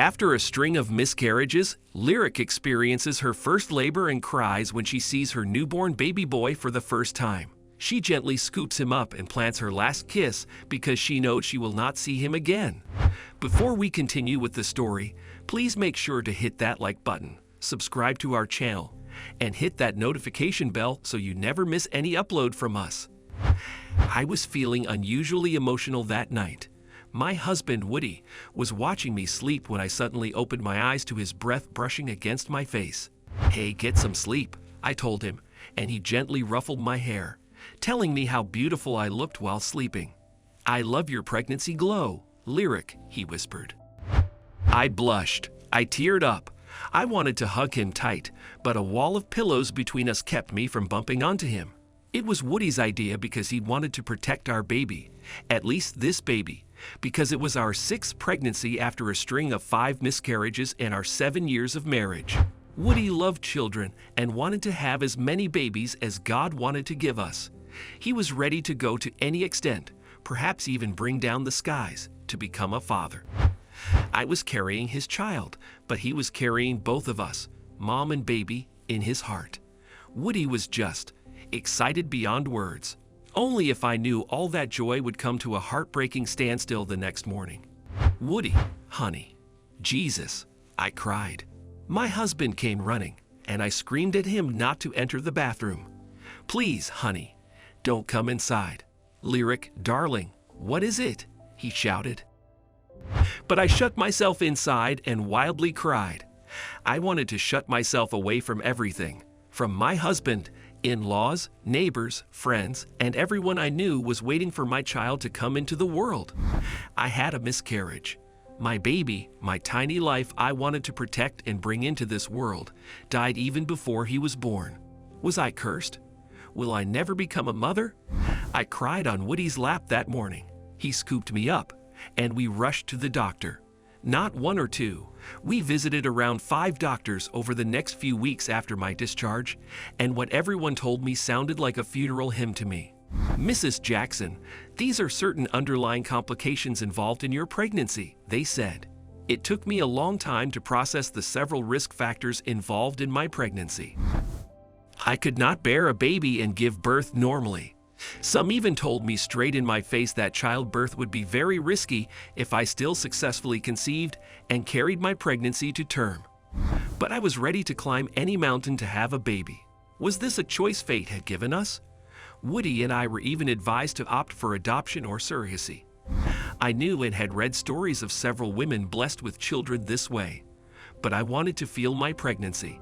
After a string of miscarriages, Lyric experiences her first labor and cries when she sees her newborn baby boy for the first time. She gently scoops him up and plants her last kiss because she knows she will not see him again. Before we continue with the story, please make sure to hit that like button, subscribe to our channel, and hit that notification bell so you never miss any upload from us. I was feeling unusually emotional that night. My husband, Woody, was watching me sleep when I suddenly opened my eyes to his breath brushing against my face. "Hey, get some sleep," I told him, and he gently ruffled my hair, telling me how beautiful I looked while sleeping. "I love your pregnancy glow, Lyric," he whispered. I blushed. I teared up. I wanted to hug him tight, but a wall of pillows between us kept me from bumping onto him. It was Woody's idea because he wanted to protect our baby, at least this baby, because it was our 6th pregnancy after a string of 5 miscarriages and our 7 years of marriage. Woody loved children and wanted to have as many babies as God wanted to give us. He was ready to go to any extent, perhaps even bring down the skies, to become a father. I was carrying his child, but he was carrying both of us, mom and baby, in his heart. Woody was just excited beyond words. Only if I knew all that joy would come to a heartbreaking standstill the next morning. "Woody, honey, Jesus," I cried. My husband came running, and I screamed at him not to enter the bathroom. "Please, honey, don't come inside." "Lyric, darling, what is it?" he shouted. But I shut myself inside and wildly cried. I wanted to shut myself away from everything, from my husband, in-laws, neighbors, friends, and everyone I knew was waiting for my child to come into the world. I had a miscarriage. My baby, my tiny life I wanted to protect and bring into this world, died even before he was born. Was I cursed? Will I never become a mother? I cried on Woody's lap that morning. He scooped me up, and we rushed to the doctor. Not 1 or 2. We visited around 5 doctors over the next few weeks after my discharge, and what everyone told me sounded like a funeral hymn to me. "Mrs. Jackson, these are certain underlying complications involved in your pregnancy," they said. It took me a long time to process the several risk factors involved in my pregnancy. I could not bear a baby and give birth normally. Some even told me straight in my face that childbirth would be very risky if I still successfully conceived and carried my pregnancy to term. But I was ready to climb any mountain to have a baby. Was this a choice fate had given us? Woody and I were even advised to opt for adoption or surrogacy. I knew and had read stories of several women blessed with children this way. But I wanted to feel my pregnancy.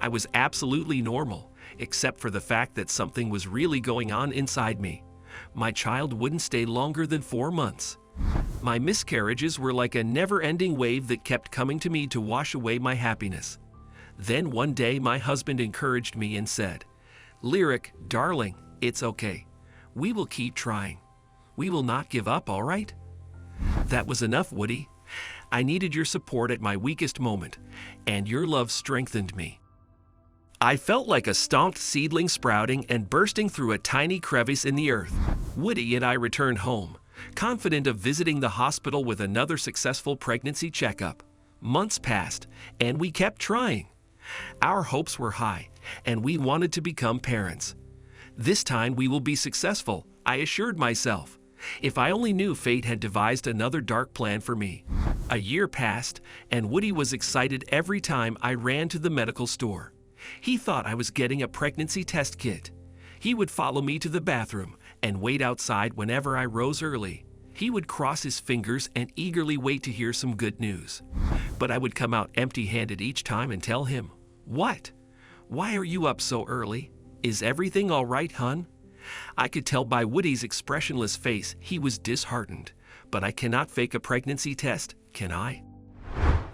I was absolutely normal, except for the fact that something was really going on inside me. My child wouldn't stay longer than 4 months. My miscarriages were like a never-ending wave that kept coming to me to wash away my happiness. Then one day my husband encouraged me and said, "Lyric, darling, it's okay. We will keep trying. We will not give up, all right?" That was enough, Woody. I needed your support at my weakest moment, and your love strengthened me. I felt like a stomped seedling sprouting and bursting through a tiny crevice in the earth. Woody and I returned home, confident of visiting the hospital with another successful pregnancy checkup. Months passed, and we kept trying. Our hopes were high, and we wanted to become parents. "This time we will be successful," I assured myself. If I only knew fate had devised another dark plan for me. A year passed, and Woody was excited every time I ran to the medical store. He thought I was getting a pregnancy test kit. He would follow me to the bathroom and wait outside whenever I rose early. He would cross his fingers and eagerly wait to hear some good news. But I would come out empty-handed each time and tell him, "What? Why are you up so early? Is everything all right, hun?" I could tell by Woody's expressionless face he was disheartened, but I cannot fake a pregnancy test, can I?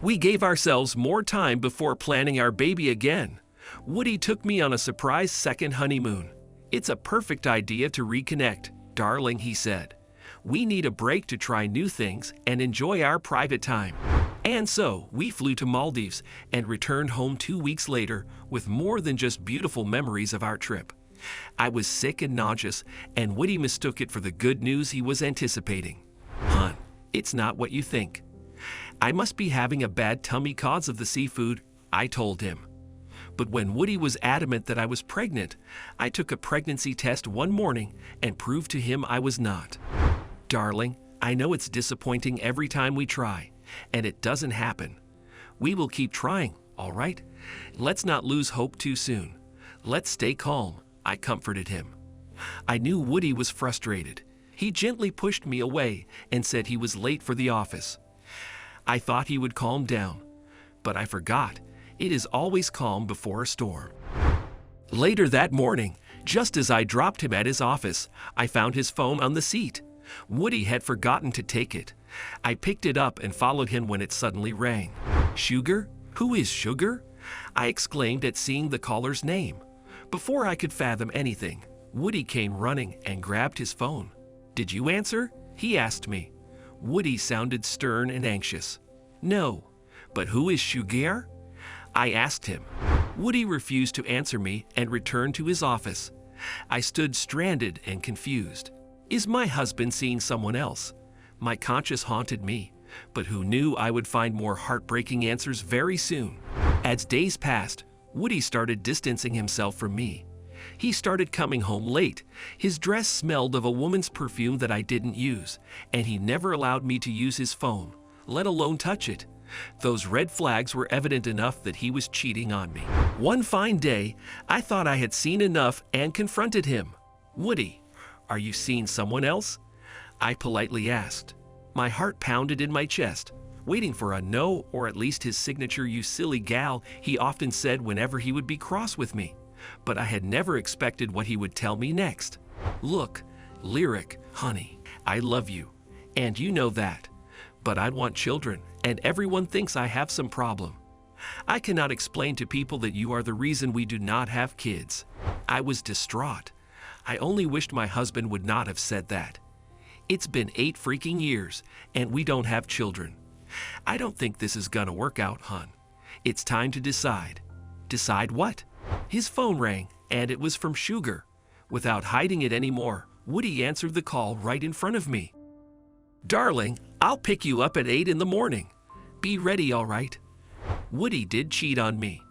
We gave ourselves more time before planning our baby again. Woody took me on a surprise second honeymoon. "It's a perfect idea to reconnect, darling," he said. "We need a break to try new things and enjoy our private time." And so we flew to Maldives and returned home 2 weeks later with more than just beautiful memories of our trip. I was sick and nauseous, and Woody mistook it for the good news he was anticipating. "Hon, it's not what you think." I must be having a bad tummy cause of the seafood, I told him. But when Woody was adamant that I was pregnant, I took a pregnancy test one morning and proved to him I was not. Darling, I know it's disappointing every time we try, and it doesn't happen. We will keep trying, all right? Let's not lose hope too soon. Let's stay calm, I comforted him. I knew Woody was frustrated. He gently pushed me away and said he was late for the office. I thought he would calm down, but I forgot. It is always calm before a storm. Later that morning, just as I dropped him at his office, I found his phone on the seat. Woody had forgotten to take it. I picked it up and followed him when it suddenly rang. Sugar? Who is Sugar? I exclaimed at seeing the caller's name. Before I could fathom anything, Woody came running and grabbed his phone. Did you answer? He asked me. Woody sounded stern and anxious. No, but who is Sugar? I asked him. Woody refused to answer me and returned to his office. I stood stranded and confused. Is my husband seeing someone else? My conscience haunted me, but who knew I would find more heartbreaking answers very soon. As days passed, Woody started distancing himself from me. He started coming home late. His dress smelled of a woman's perfume that I didn't use, and he never allowed me to use his phone, let alone touch it. Those red flags were evident enough that he was cheating on me. One fine day, I thought I had seen enough and confronted him. Woody, are you seeing someone else? I politely asked. My heart pounded in my chest, waiting for a no or at least his signature "you silly gal" he often said whenever he would be cross with me. But I had never expected what he would tell me next. Look, Lyric, honey, I love you, and you know that. But I want children, and everyone thinks I have some problem. I cannot explain to people that you are the reason we do not have kids. I was distraught. I only wished my husband would not have said that. It's been 8 freaking years, and we don't have children. I don't think this is gonna work out, hon. It's time to decide. Decide what? His phone rang, and it was from Sugar. Without hiding it anymore, Woody answered the call right in front of me. Darling, I'll pick you up at 8 in the morning. Be ready, all right? Woody did cheat on me.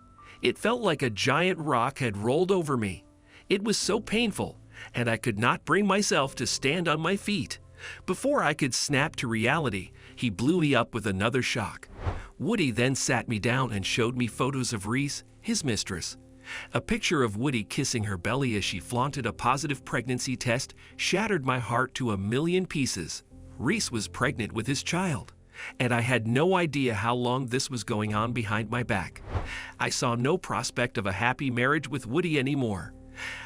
It felt like a giant rock had rolled over me. It was so painful, and I could not bring myself to stand on my feet. Before I could snap to reality, he blew me up with another shock. Woody then sat me down and showed me photos of Reese, his mistress. A picture of Woody kissing her belly as she flaunted a positive pregnancy test shattered my heart to a million pieces. Reese was pregnant with his child, and I had no idea how long this was going on behind my back. I saw no prospect of a happy marriage with Woody anymore.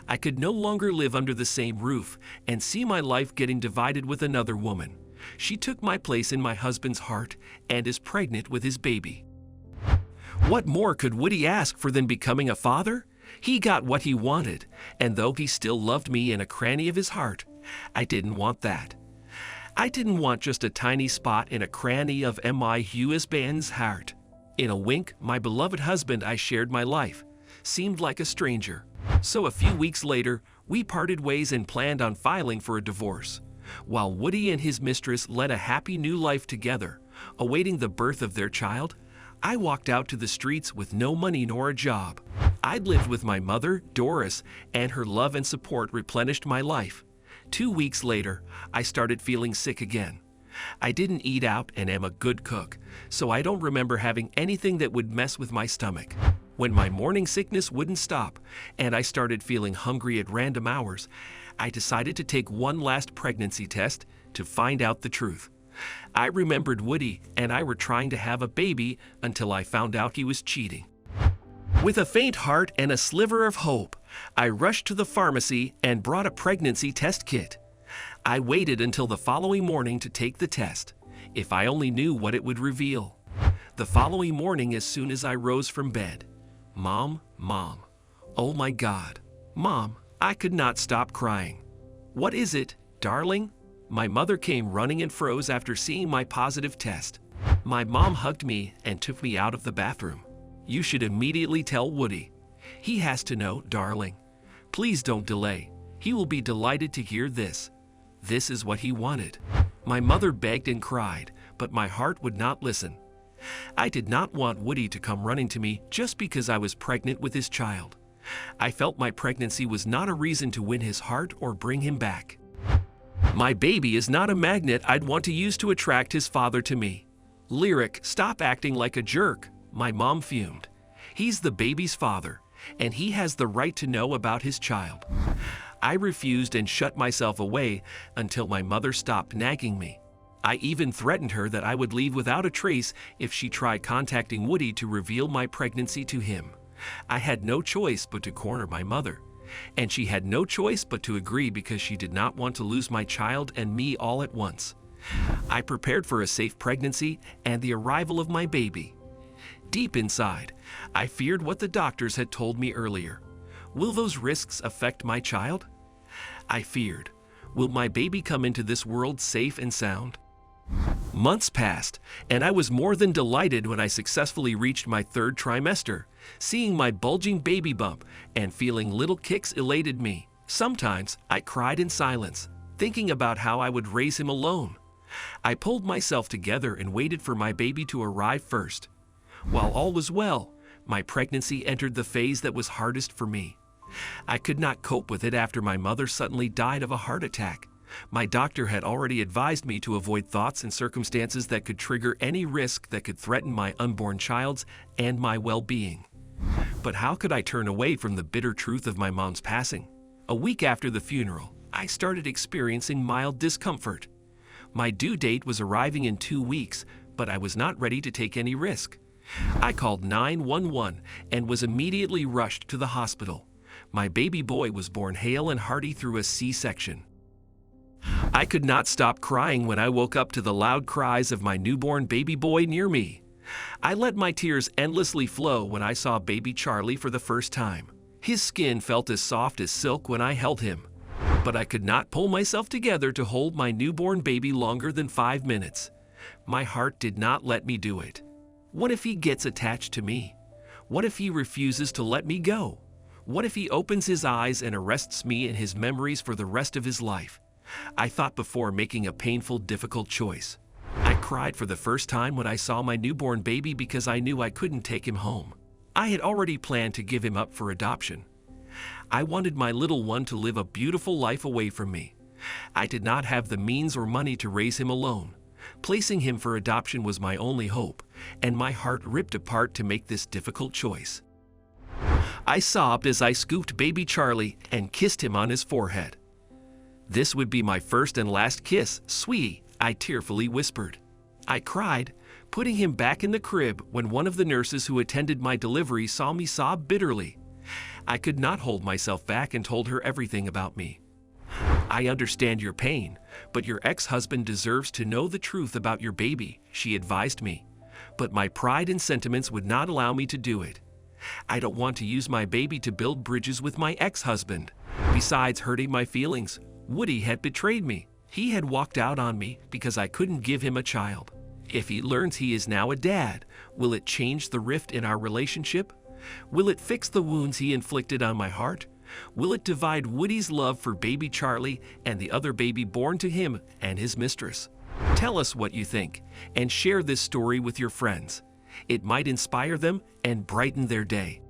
I could no longer live under the same roof and see my life getting divided with another woman. She took my place in my husband's heart and is pregnant with his baby. What more could Woody ask for than becoming a father? He got what he wanted, and though he still loved me in a cranny of his heart, I didn't want that. I didn't want just a tiny spot in a cranny of my husband's heart. In a wink, my beloved husband I shared my life seemed like a stranger. So a few weeks later, we parted ways and planned on filing for a divorce. While Woody and his mistress led a happy new life together, awaiting the birth of their child, I walked out to the streets with no money nor a job. I'd lived with my mother, Doris, and her love and support replenished my life. 2 weeks later, I started feeling sick again. I didn't eat out and am a good cook, so I don't remember having anything that would mess with my stomach. When my morning sickness wouldn't stop and I started feeling hungry at random hours, I decided to take one last pregnancy test to find out the truth. I remembered Woody and I were trying to have a baby until I found out he was cheating. With a faint heart and a sliver of hope, I rushed to the pharmacy and brought a pregnancy test kit. I waited until the following morning to take the test. If I only knew what it would reveal. The following morning, as soon as I rose from bed, Mom, oh my God. Mom, I could not stop crying. What is it, darling? My mother came running and froze after seeing my positive test. My mom hugged me and took me out of the bathroom. You should immediately tell Woody. He has to know, darling. Please don't delay. He will be delighted to hear this. This is what he wanted. My mother begged and cried, but my heart would not listen. I did not want Woody to come running to me just because I was pregnant with his child. I felt my pregnancy was not a reason to win his heart or bring him back. My baby is not a magnet I'd want to use to attract his father to me. Lyric, stop acting like a jerk, my mom fumed. He's the baby's father, and he has the right to know about his child. I refused and shut myself away until my mother stopped nagging me. I even threatened her that I would leave without a trace if she tried contacting Woody to reveal my pregnancy to him. I had no choice but to corner my mother, and she had no choice but to agree because she did not want to lose my child and me all at once. I prepared for a safe pregnancy and the arrival of my baby. Deep inside, I feared what the doctors had told me earlier. Will those risks affect my child? I feared, will my baby come into this world safe and sound? Months passed, and I was more than delighted when I successfully reached my third trimester. Seeing my bulging baby bump and feeling little kicks elated me. Sometimes I cried in silence, thinking about how I would raise him alone. I pulled myself together and waited for my baby to arrive first. While all was well, my pregnancy entered the phase that was hardest for me. I could not cope with it after my mother suddenly died of a heart attack. My doctor had already advised me to avoid thoughts and circumstances that could trigger any risk that could threaten my unborn child's and my well-being. But how could I turn away from the bitter truth of my mom's passing? A week after the funeral, I started experiencing mild discomfort. My due date was arriving in 2 weeks, but I was not ready to take any risk. I called 911 and was immediately rushed to the hospital. My baby boy was born hale and hearty through a C-section. I could not stop crying when I woke up to the loud cries of my newborn baby boy near me. I let my tears endlessly flow when I saw baby Charlie for the first time. His skin felt as soft as silk when I held him, but I could not pull myself together to hold my newborn baby longer than 5 minutes. My heart did not let me do it. What if he gets attached to me? What if he refuses to let me go? What if he opens his eyes and arrests me in his memories for the rest of his life? I thought before making a painful, difficult choice. I cried for the first time when I saw my newborn baby because I knew I couldn't take him home. I had already planned to give him up for adoption. I wanted my little one to live a beautiful life away from me. I did not have the means or money to raise him alone. Placing him for adoption was my only hope, and my heart ripped apart to make this difficult choice. I sobbed as I scooped baby Charlie and kissed him on his forehead. "This would be my first and last kiss, sweetie," I tearfully whispered. I cried, putting him back in the crib when one of the nurses who attended my delivery saw me sob bitterly. I could not hold myself back and told her everything about me. "I understand your pain, but your ex-husband deserves to know the truth about your baby," she advised me. But my pride and sentiments would not allow me to do it. I don't want to use my baby to build bridges with my ex-husband. Besides hurting my feelings, Woody had betrayed me. He had walked out on me because I couldn't give him a child. If he learns he is now a dad, will it change the rift in our relationship? Will it fix the wounds he inflicted on my heart? Will it divide Woody's love for baby Charlie and the other baby born to him and his mistress? Tell us what you think and share this story with your friends. It might inspire them and brighten their day.